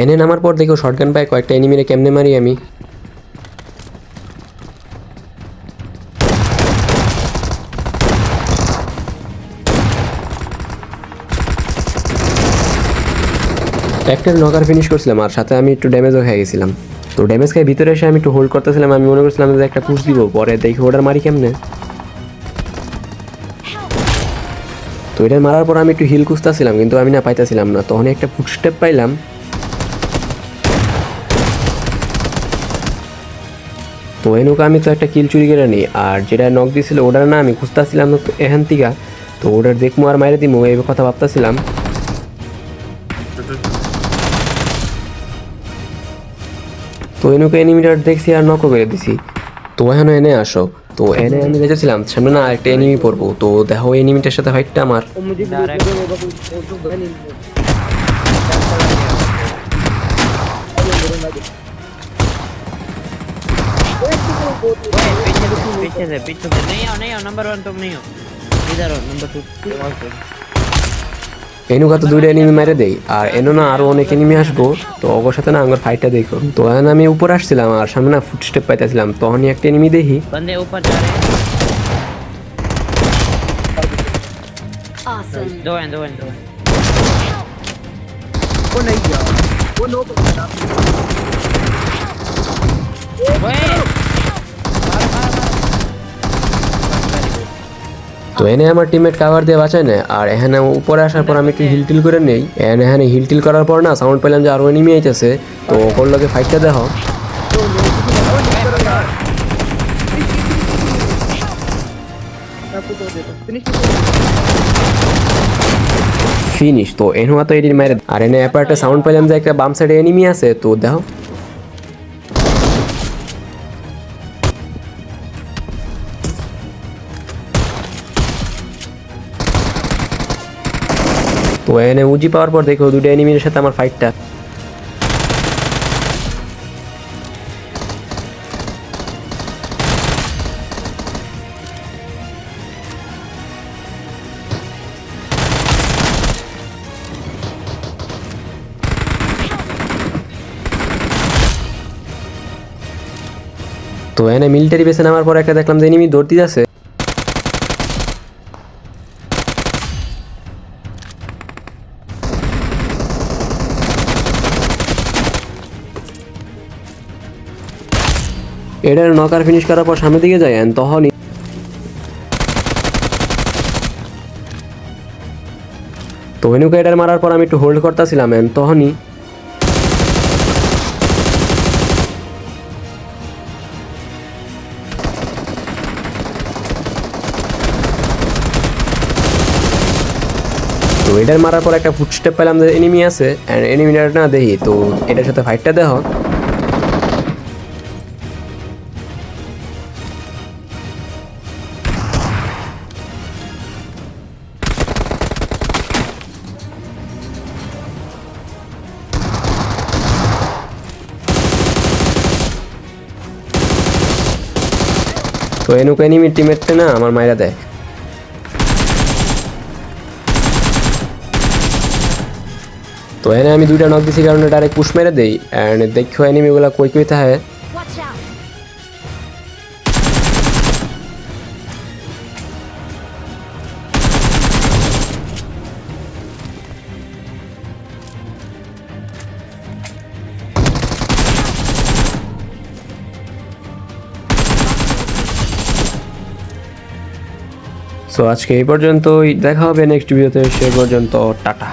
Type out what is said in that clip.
এনে নামার পর দেখো শটগান পায় কয়েকটা এনিমিরে কেমনে মারি আমি। একটা নকার ফিনিশ করছিলাম আর সাথে আমি একটু ড্যামেজও খেয়ে গেছিলাম। তো ড্যামেজ খেয়ে ভিতরে এসে আমি একটু হোল্ড করতেছিলাম, আমি মনে করছিলাম যে একটা পুশ দিব, পরে দেখি ওটার মারি কেমনে। তো এটা মারার পর আমি একটু হিল খুঁজতেছিলাম কিন্তু আমি না পাইতেছিলাম না, তখন একটা ফুটস্টেপ পাইলাম। তো এনুকা আমি তো একটা কিল চুরি করে নিই, আর যেটা নক দিয়েছিল ওটার না আমি খুঁজতেছিলাম এখান থেকে, তো ওটার দেখবো আর মাইরে দিমো এই কথা ভাবতেছিলাম। তো এনুকে এনিমিটার দেখছি আর নকও করে দিছি। তো এখানে এনে আসো। তো এনে আমি দেখেছিলাম সামনে না একটা এনিমি পড়বো, তো দেখো এনিমিটার সাথে ফাইটটা আমার। पीछे से नहीं आओ नंबर 1 तुम नहीं हो इधर हो नंबर 2 এনুকা তো দুইটা এনিমি মেরে দেই, আর এনো না আরো অনেক এনিমি আসবো, তো ওর সাথে না আমার ফাইটটা দেখো। তো এখন আমি উপর আসছিলাম আর সামনে না ফুটস্টেপ পাইতেছিলাম, তখনই একটা এনিমি দেখি। बंदे ऊपर जा रहे हैं Awesome. दो हैं वो नहीं यार वो नो তো এনে আমার টিমমেট কাভার দিয়ে বাঁচায় না, আর এখানে উপরে আসার পর আমি একটু হিলটিল করে নেই। এখানে হিলটিল করার পর না সাউন্ড পেলাম যে আরো এনিমি আইতেছে, তো ওর লগে ফাইটটা দেখো। ফিনিশ। তো এনুয়া তো এডির মারে, আর এনে এরপর একটা সাউন্ড পেলাম যে একটা বাম সাইডে এনিমি আছে, তো দেখো। তো এনে উজি পাওয়ার পর দেখো দুটো এনিমির সাথে আমার ফাইটটা। তো এনে মিলিটারি বেসে নামার পর একটা দেখলাম যে এনিমি দৌড়তে যাচ্ছে। এটার নকার ফিনিশ করার পর সামনের দিকে যায়, তখনই তো এনুকে এটার মারার পর আমি একটু হোল্ড করতেছিলাম, তখনই তো এটার মারার পর একটা ফুটস্টেপ পেলাম যে এনিমি আছে, এন্ড এনিমিটার না দেখি, তো এটার সাথে ফাইটটা দেখো। তো এনুকে এনিমির টিমমেটটা না আমার মাইরা দেয়। তো এনে আমি দুইটা নক দিছি কারণে ডাইরেক্ট পুশ মেরে দেই, এন্ড দেখো এনিমিগুলা কই কই থাকে। Watch out. সো আজকে এই পর্যন্তই, দেখা হবে নেক্সট ভিডিওতে, সে পর্যন্ত টাটা।